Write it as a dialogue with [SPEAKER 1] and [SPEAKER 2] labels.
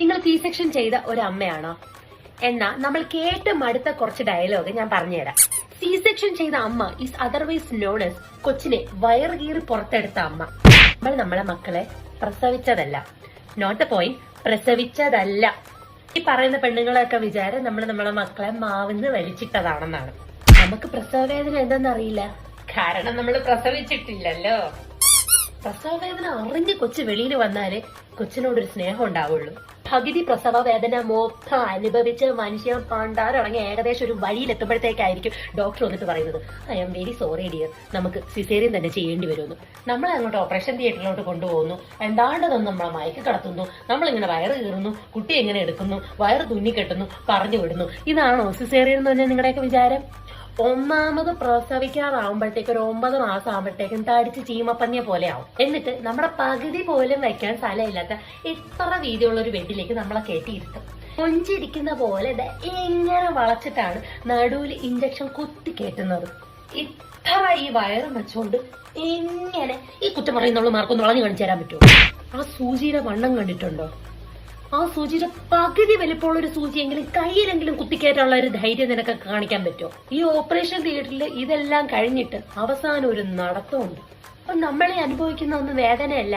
[SPEAKER 1] നിങ്ങൾ C section ചെയ്ത ഒരു അമ്മയാണോ? എന്നാ നമ്മൾ കേട്ട് മടുത്ത കുറച്ച് ഡയലോഗ് ഞാൻ പറഞ്ഞുതരാം. സി സെക്ഷൻ ചെയ്ത അമ്മ ഈസ് അതർവൈസ് നോൺ എസ് കൊച്ചിനെ വയറ് കീറി പുറത്തെടുത്ത അമ്മ. നമ്മൾ നമ്മളെ മക്കളെ പ്രസവിച്ചതല്ല, നോട്ട് ദ പോയിന്റ്, പ്രസവിച്ചതല്ല. ഈ പറയുന്ന പെണ്ണുങ്ങളൊക്കെ വിചാരം നമ്മൾ നമ്മളെ മക്കളെ മാവിന്ന് വലിച്ചിട്ടതാണെന്നാണ്. നമുക്ക് പ്രസവ വേദന എന്തെന്നറിയില്ല, കാരണം നമ്മൾ പ്രസവിച്ചിട്ടില്ലല്ലോ. പ്രസവ വേദന അറിഞ്ഞ് കൊച്ചു വെളിയിൽ വന്നാലേ കൊച്ചിനോടൊരു സ്നേഹം ഉണ്ടാവുള്ളൂ. പകുതി പ്രസവ വേദന മൊത്തം അനുഭവിച്ച് മനുഷ്യൻ പണ്ടാരടങ്ങി ഏകദേശം ഒരു വഴിയിലെത്തുമ്പോഴത്തേക്കായിരിക്കും ഡോക്ടർ വന്നിട്ട് പറയുന്നത്, I am very sorry dear, നമുക്ക് സിസേറിയൻ തന്നെ ചെയ്യേണ്ടി വരുമെന്ന്. നമ്മളെ അങ്ങോട്ട് ഓപ്പറേഷൻ തിയേറ്ററിലോട്ട് കൊണ്ടുപോകുന്നു, എന്താണ്ട് തന്നെ നമ്മളെ മയക്ക് കടത്തുന്നു, നമ്മളിങ്ങനെ വയറ് കീറുന്നു, കുട്ടി എങ്ങനെ എടുക്കുന്നു, വയറ് തുന്നിക്കെട്ടുന്നു, പറഞ്ഞു വിടുന്നു. ഇതാണോ സിസേറിയൻ എന്ന് പറഞ്ഞാൽ നിങ്ങളുടെയൊക്കെ വിചാരം? ഒന്നാമത് പ്രസവിക്കാറാവുമ്പോഴത്തേക്ക് ഒരു 9 മാസം ആവുമ്പോഴത്തേക്കും തടിച്ച് ചീമപ്പന്നിയെ പോലെ ആവും. എന്നിട്ട് നമ്മുടെ പകുതി പോലും വെക്കാൻ സ്ഥലമില്ലാത്ത ഇത്ര വീതിയുള്ള ഒരു ബെഡിലേക്ക് നമ്മളെ കയറ്റിയിരുത്തും. കൊഞ്ചിരിക്കുന്ന പോലെ ഇങ്ങനെ വളച്ചിട്ടാണ് നടുവിൽ ഇഞ്ചക്ഷൻ കുത്തി കയറ്റുന്നത്. ഇത്ര ഈ വയറും വെച്ചുകൊണ്ട് ഇങ്ങനെ ഈ കുറ്റം പറയുന്നുള്ള മാർക്കൊന്ന് വളഞ്ഞു കാണിച്ചു തരാൻ പറ്റുമോ? ആ സൂചിയുടെ വണ്ണം കണ്ടിട്ടുണ്ടോ? ആ സൂചിയുടെ പകുതി വലിപ്പമുള്ള ഒരു സൂചിയെങ്കിലും കയ്യിലെങ്കിലും കുത്തിക്കയറ്റാനുള്ള ഒരു ധൈര്യം നിനക്ക് കാണിക്കാൻ പറ്റുമോ? ഈ ഓപ്പറേഷൻ തിയേറ്ററിൽ ഇതെല്ലാം കഴിഞ്ഞിട്ട് അവസാനം ഒരു നടത്തമുണ്ട്. അപ്പൊ നമ്മളെ അനുഭവിക്കുന്ന ഒന്നും വേദനയല്ല,